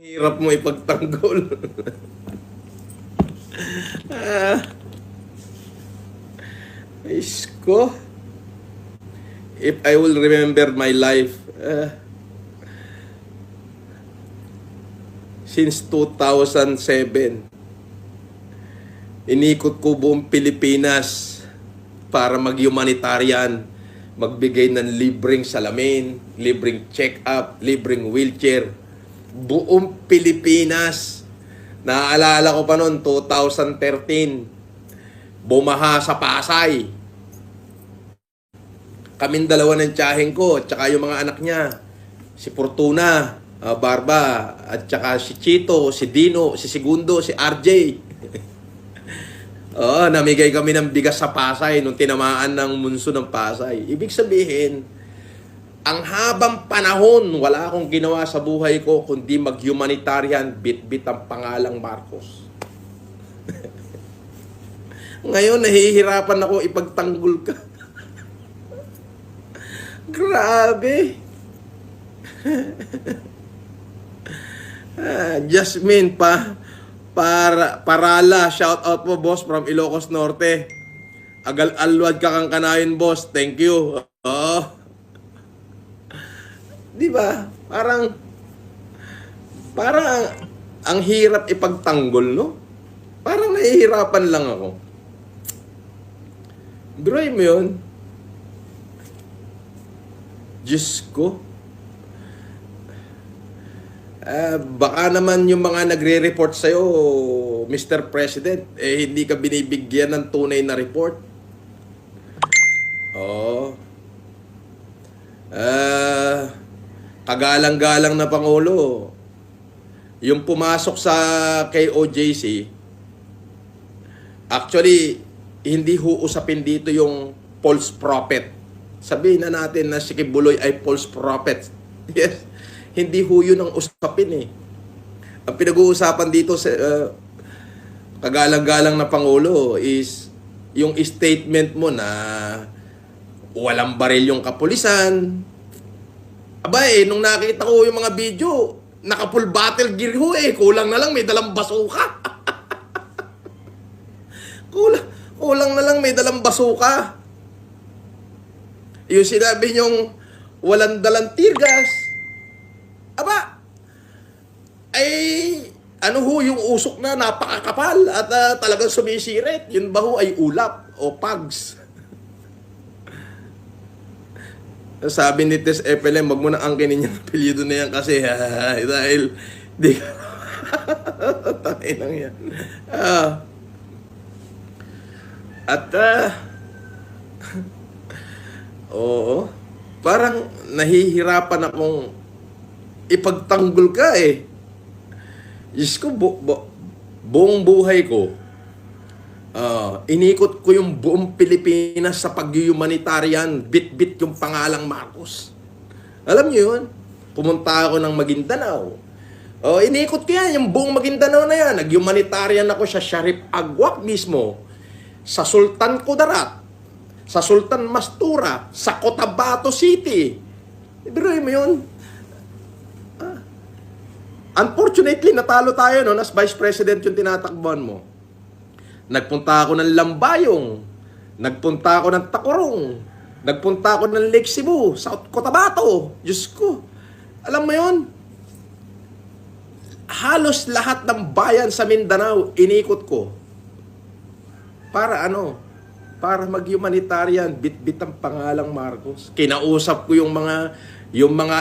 Hirap mo ipagtanggol. ah, Isko. If I will remember my life, since 2007, inikot ko buong Pilipinas para mag-humanitarian, magbigay ng libreng salamin, libreng check-up, libreng wheelchair. Buong Pilipinas. Naaalala ko pa noon, 2013, bumaha sa Pasay. Kaming dalawa ng tiyaheng ko, at saka yung mga anak niya, si Fortuna, Barba, at saka si Chito, si Dino, si Segundo, si RJ. Namigay kami ng bigas sa Pasay nung tinamaan ng monsoon ng Pasay. Ibig sabihin, ang habang panahon, wala akong ginawa sa buhay ko kundi mag-humanitarian, bit-bit ang pangalang Marcos. Ngayon, nahihirapan ako ipagtanggol ka. Grabe. Jasmine Parala, shout out po boss from Ilocos Norte. Agal-alwad ka kang kanayon boss. Thank you. Di ba? Parang ang hirap ipagtanggol, no? Parang nahihirapan lang ako. Biruin mo yun. Diyos ko. Baka naman yung mga nagre-report sa'yo, Mr. President, hindi ka binibigyan ng tunay na report. Kagalang-galang na Pangulo, yung pumasok sa KOJC, actually, hindi usapin dito yung false prophet. Sabihin na natin na si Kibuloy ay false prophet. Yes. Hindi yun ang usapin eh. Ang pinag-uusapan dito sa kagalang-galang na Pangulo is yung statement mo na walang baril yung kapulisan. Nung nakita ko yung mga video, naka-full battle gear kulang na lang may dalang basuka. kulang na lang may dalang basuka. Yung sinabi niyong walang dalang tear gas. Yung usok na napakakapal at talagang sumisirit. Yun ba ay ulap o pugs? Sabi ni Tess FLM, wag mo na angkinin yung apelyido na yan kasi dahil di ka tayo lang yan. Oo, parang nahihirapan akong ipagtanggol ka eh. Diyos ko, buong buhay ko, inikot ko yung buong Pilipinas sa pag-humanitarian, bit-bit yung pangalang Marcos. Alam niyo yun? Pumunta ako ng Maguindanao. Inikot ko yan, yung buong Maguindanao na yan. Nag-humanitarian ako sa Sharif Agwak mismo, sa Sultan Kudarat, sa Sultan Mastura, sa Cotabato City. Biruin mo yun? Unfortunately, natalo tayo as Vice President yung tinatakbuhan mo. Nagpunta ako ng Lambayong, nagpunta ako ng Tacorong, nagpunta ako ng Lake Cebu, South Cotabato. Diyos ko. Alam mo yun? Halos lahat ng bayan sa Mindanao, inikot ko. Para Para mag-humanitarian, bit-bit ang pangalang Marcos. Kinausap ko yung mga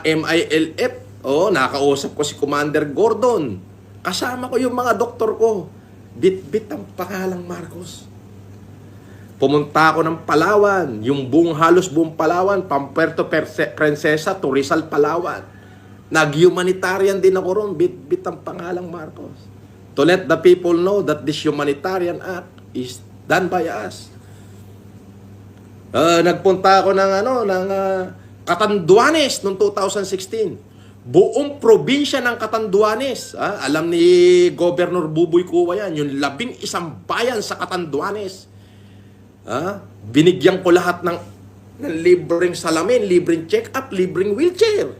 MILF. Nakausap ko si Commander Gordon. Kasama ko yung mga doktor ko. Bit-bit ang pangalang Marcos. Pumunta ako ng Palawan. Halos buong Palawan, Puerto Princesa to Rizal, Palawan. Nag-humanitarian din ako ron. Bit-bit ang pangalang Marcos. To let the people know that this humanitarian act is done by us. Nagpunta ako ng Catanduanes noong 2016. Buong probinsya ng Catanduanes. Alam ni Governor Buboy Cuwa yan. Yung 11 bayan sa Catanduanes. Binigyan ko lahat ng libreng salamin, libreng check-up, libreng wheelchair.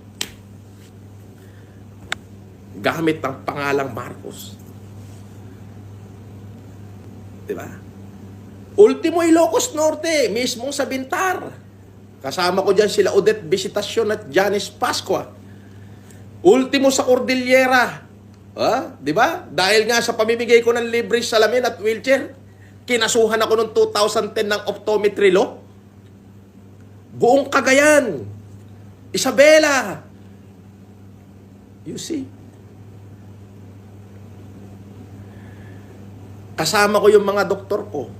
gamit ang pangalang Marcos. Diba? Ultimo Ilocos Norte, mismong sa Bintar. Kasama ko dyan sila Odette Visitasyon at Janice Pascua. Ultimo sa Cordillera. Di ba? Dahil nga sa pamimigay ko ng libre salamin at wheelchair, kinasuhan ako noong 2010 ng optometry law. Buong Cagayan, Isabela. You see? Kasama ko yung mga doktor ko.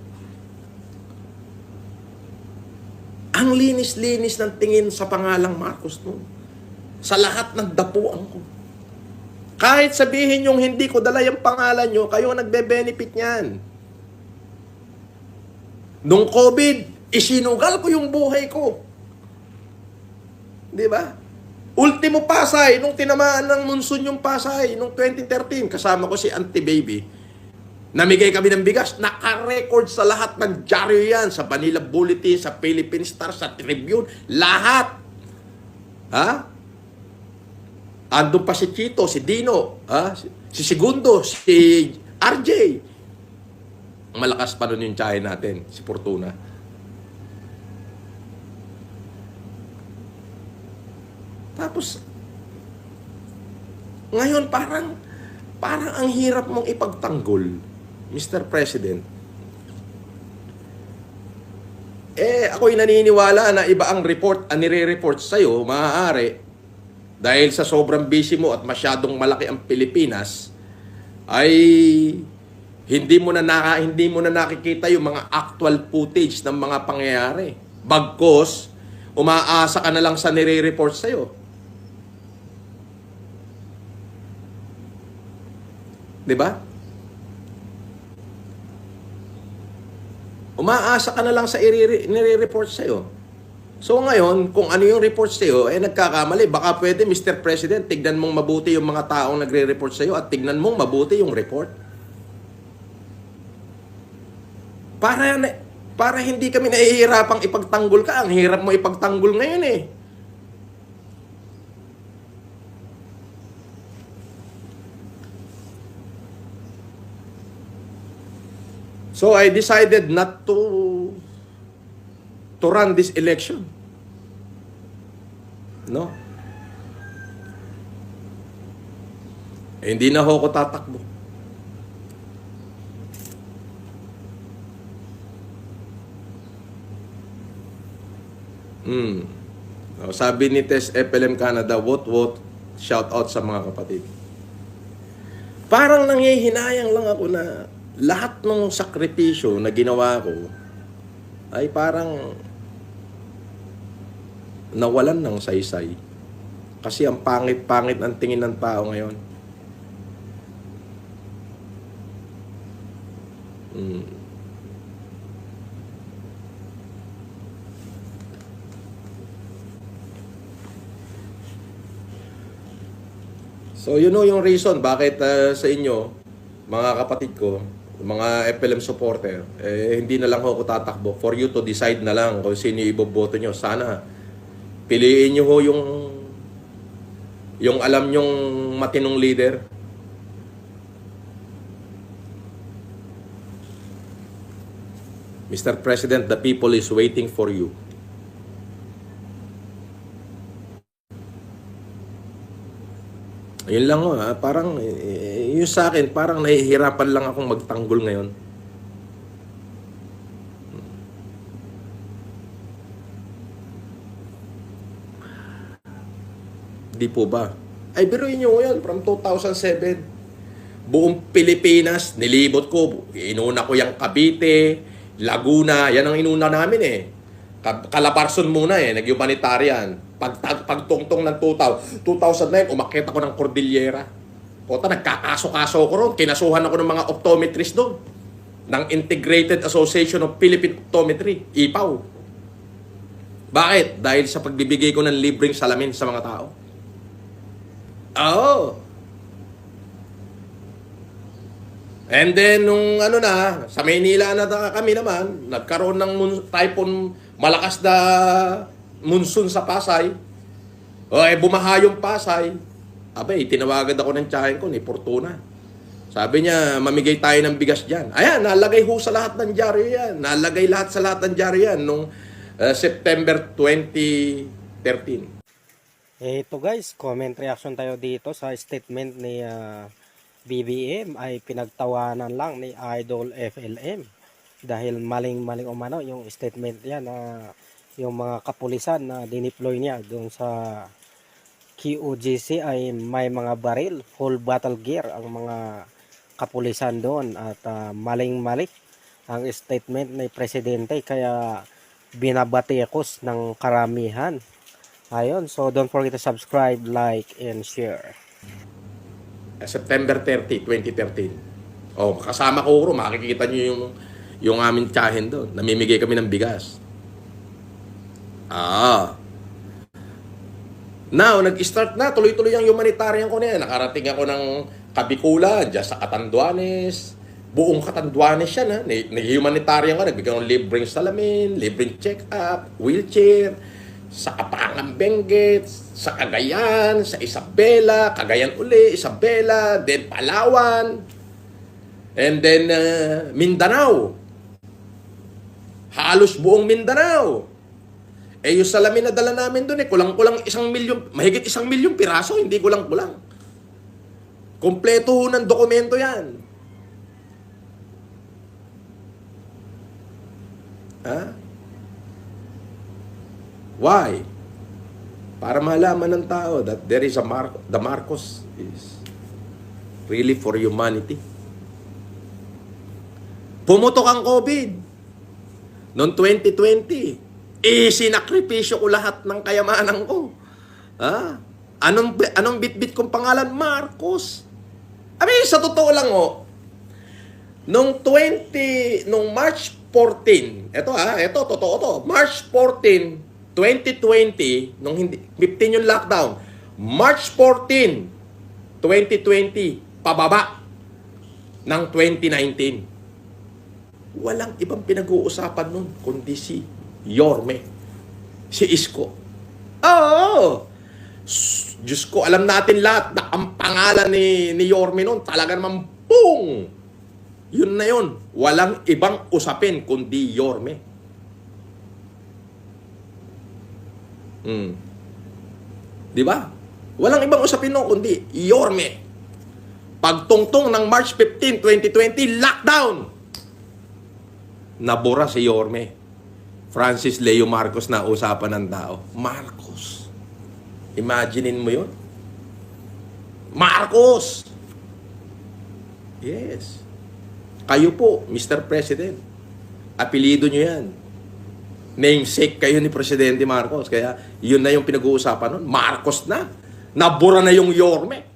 Ang linis-linis ng tingin sa pangalang Marcos noon. Sa lahat ng dapuan ko. Kahit sabihin yung hindi ko dala yung pangalan nyo, kayo nagbe-benefit niyan. Nung COVID, isinugal ko yung buhay ko. Di ba? Ultimo Pasay, nung tinamaan ng monsoon yung Pasay, nung 2013, kasama ko si Auntie Baby. Namigay kami ng bigas, naka-record sa lahat ng dyaryo yan, sa Manila Bulletin, sa Philippine Star, sa Tribune, lahat. Andun pa si Chito, si Dino, si Segundo, si RJ. Malakas pa nun yung tsahe natin, si Fortuna. Tapos, ngayon parang ang hirap mong ipagtanggol, Mr. President. Ako'y naniniwala na iba ang report, ang nire-report sa'yo, maaari, dahil sa sobrang busy mo at masyadong malaki ang Pilipinas, ay hindi mo na nakikita yung mga actual footage ng mga pangyayari. Bagkos, umaasa ka na lang sa nire-report sa'yo. Diba? Umaasa ka na lang sa nire-report sa'yo. So ngayon, kung ano yung report sa'yo, nagkakamali. Baka pwede, Mr. President, tignan mong mabuti yung mga taong nagre-report sa'yo at tignan mong mabuti yung report. Para hindi kami nahihirapang ipagtanggol ka. Ang hirap mo ipagtanggol ngayon eh. So I decided not to run this election. No? Hindi na ako tatakbo. Sabi ni Tess FLM Canada, what, shout out sa mga kapatid. Parang nanghihinayang lang ako na lahat ng sakripisyo na ginawa ko ay parang nawalan ng saysay. Kasi ang pangit-pangit ang tingin ng tao ngayon. So, you know yung reason bakit sa inyo, mga kapatid ko, mga FLM supporter, hindi na lang ako tatakbo. For you to decide na lang kung sino iboboto nyo. Sana, piliin nyo ho yung alam nyong matinong leader. Mr. President, the people is waiting for you. Ayun lang ho, parang yung sa akin, parang nahihirapan lang akong magtanggol ngayon. Di po ba? Ay, biruin nyo yan, from 2007. Buong Pilipinas, nilibot ko. Inuna ko yung Cavite, Laguna, yan ang inuna namin eh. Calabarzon muna eh, nag-humanitarian. Pagtungtong ng 2009, umakyat ako ng Cordillera. Pota, nagkakaso-kaso ko ron. Kinasuhan ako ng mga optometrist doon. Ng Integrated Association of Philippine Optometry, IPAW. Bakit? Dahil sa pagbibigay ko ng libreng salamin sa mga tao. Oo. And then, nung sa Maynila na kami naman, nagkaroon ng typhoon, malakas na monsoon sa Pasay. Bumaha yung Pasay. Abay, tinawagan ako ng tiyahin ko ni Fortuna. Sabi niya, mamigay tayo ng bigas dyan. Ayan, nalagay ho sa lahat ng dyaryo yan. Nalagay lahat sa lahat ng dyaryo yan nung September 2013. Ito guys, comment reaction tayo dito sa statement ni BBM ay pinagtawanan lang ni Idol FLM. Dahil maling-maling umano yung statement niya na yung mga kapulisan na dineploy niya doon sa QOGC ay may mga baril, full battle gear ang mga kapulisan doon at maling-mali ang statement ni Presidente kaya binabatikos ng karamihan. Ayun, so don't forget to subscribe, like, and share. September 30, 2013. Oh, kasama ko ro, makikita niyo yung aming tiyahin doon. Namimigay kami ng bigas. Now, nag-start na, tuloy-tuloy ang humanitarian ko na yan. Nakarating ako ng Kabikulan, dyan sa Catanduanes. Buong Catanduanes yan, ha. Nag-humanitarian ko, nagbigay ng libreng salamin, libreng check-up, wheelchair, sa Kapangang Benguet, sa Cagayan, sa Isabela, Cagayan uli, Isabela, then Palawan, and then Mindanao. Halos buong Mindanao. Eh yung salamin na dala namin doon kulang-kulang 1 milyon, mahigit 1 milyong piraso, hindi kulang-kulang. Kompleto ho ng dokumento yan. Ha? Why? Para malaman ng tao that there is the Marcos is really for humanity. Pumutok ang COVID noong 2020. Sinakripisyo ko lahat ng kayamanan ko. Ha? Anong bit-bit kong pangalan? Marcos. Sa totoo lang nung March 14, ito totoo to. March 14, 2020, nung 15 yung lockdown. March 14, 2020, pababa ng 2019. Walang ibang pinag-uusapan nun kundi si Yorme, si Isko. Diyos ko, alam natin lahat na ang pangalan ni Yorme nun, talaga naman, boom! Yun na yun. Walang ibang usapin kundi Yorme. Di ba? Walang ibang usapin nun kundi Yorme. Pagtungtong ng March 15, 2020, lockdown! Nabura si Yorme. Francis Leo Marcos na usapan ng tao. Marcos. Imaginein mo yun? Marcos! Yes. Kayo po, Mr. President. Apelido nyo yan. Namesake kayo ni Presidente Marcos. Kaya yun na yung pinag-uusapan nun. Marcos na. Nabura na yung Yorme.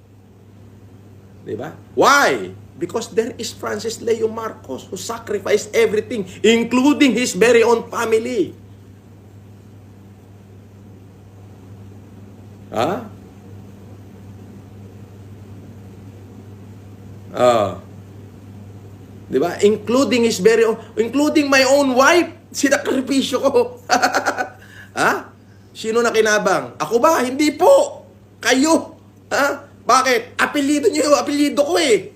Diba? Why? Because there is Francis Leo Marcos who sacrificed everything, including his very own family. Diba? Including his very own, including my own wife, sinakripisyo ko. Sino na kinabang? Ako ba? Hindi po. Kayo. Bakit? Apelido nyo, apelido ko eh.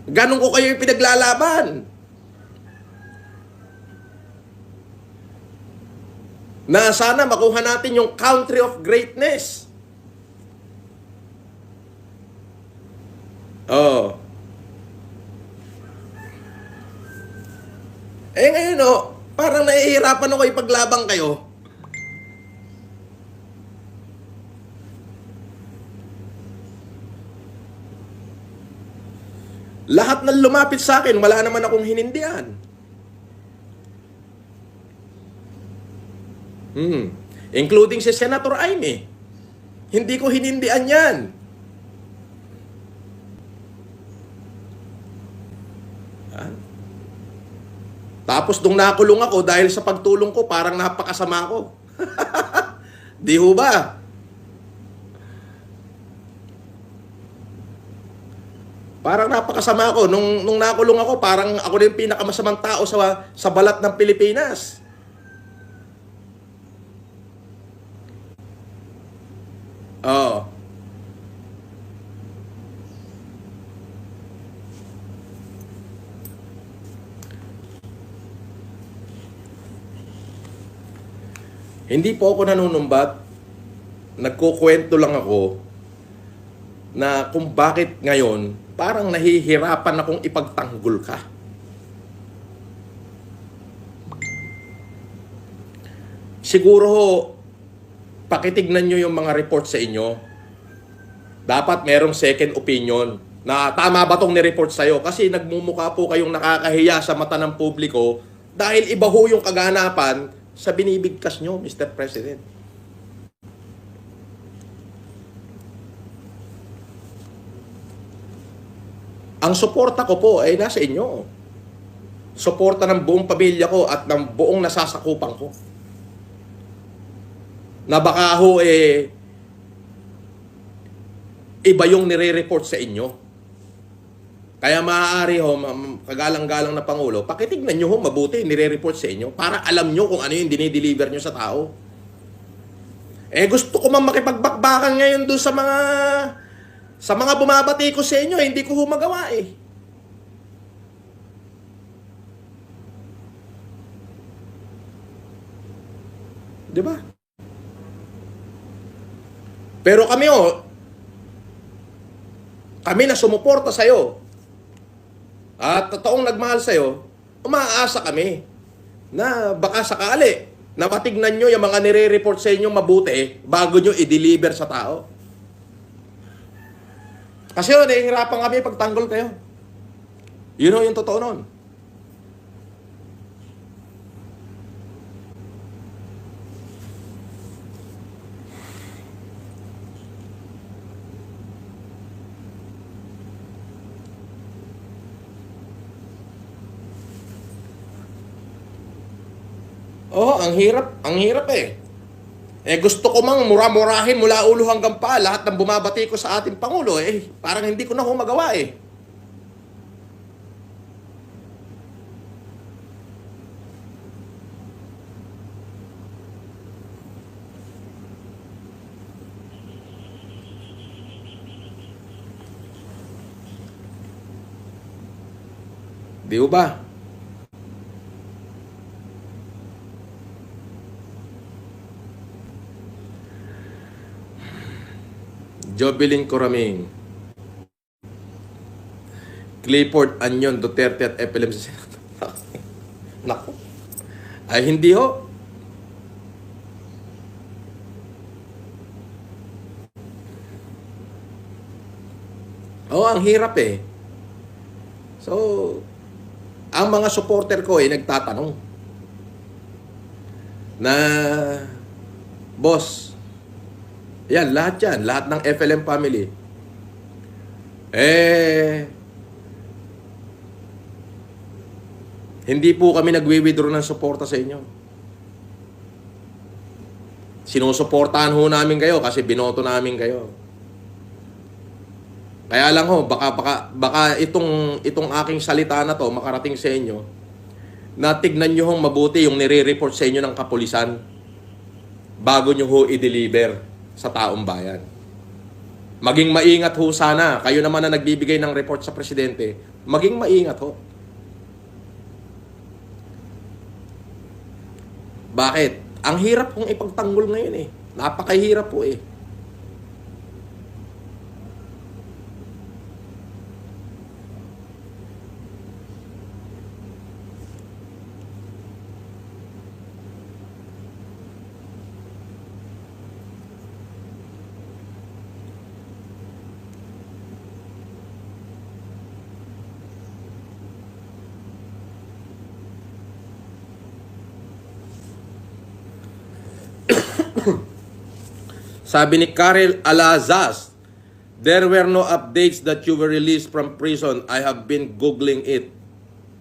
Ganon ko kayo yung pinaglalaban. Na sana makuha natin yung country of greatness. Ngayon parang nahihirapan ako ipaglabang kayo. Lahat ng lumapit sa akin, wala naman akong hinindihan. Including si Senator Aimee. Hindi ko hinindihan yan. Tapos nung nakulong ako dahil sa pagtulong ko, parang napakasama ko. Di ho ba? Parang napakasama ako. Nung nakulong ako, parang ako na yung pinakamasamang tao sa balat ng Pilipinas. Hindi po ako nanunumbat. Nagkukwento lang ako na kung bakit ngayon parang nahihirapan akong ipagtanggol ka. Siguro pakitignan nyo yung mga report sa inyo. Dapat merong second opinion na tama ba itong nireport sa'yo? Kasi nagmumukha po kayong nakakahiya sa mata ng publiko dahil iba ho yung kaganapan sa binibigkas nyo, Mr. President. Ang suporta ko po ay nasa inyo. Suporta ng buong pamilya ko at ng buong nasasakupan ko. Na baka ho iba yung nire-report sa inyo. Kaya maaari ho, kagalang-galang na Pangulo, pakitignan nyo ho mabuti nire-report sa inyo para alam nyo kung ano yung dinideliver nyo sa tao. Gusto ko mang makipagbakbakan ngayon doon sa mga bumabati ko sa inyo, hindi ko ho magawa eh. Di ba? Pero kami na sumuporta sa'yo at totoong nagmahal sa'yo, umaasa kami na baka sakali na matignan nyo yung mga nire-report sa inyo mabuti bago nyo i-deliver sa tao. Kasi nahihirapan kami pagtanggol kayo. Yun yung totoo nun. Ang hirap eh. Gusto ko mang mura-murahin mula ulo hanggang paa lahat ng bumabati ko sa ating Pangulo parang hindi ko na ho magawa eh. Di ba? Jobilin Coraming, Clifford Anyon Duterte at FLM sa Senado. Naku. Ay hindi ho. Ang hirap eh. So, ang mga supporter ko nagtatanong na, boss, lahat ng FLM family. Hindi po kami nagwi-withdraw ng suporta sa inyo. Sinusuportahan ho namin kayo kasi binoto namin kayo. Kaya lang ho, baka itong aking salita na to makarating sa inyo na tignan nyo hong mabuti yung nire-report sa inyo ng kapulisan bago nyo ho i-deliver sa taong bayan. Maging maingat ho sana. Kayo naman na nagbibigay ng report sa presidente, maging maingat ho. Bakit? Ang hirap kong ipagtanggol ngayon Napakahirap po Sabi ni Karel Alazaz, there were no updates that you were released from prison. I have been googling it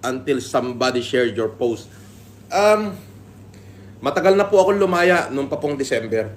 until somebody shared your post. Matagal na po ako lumaya nung papong December.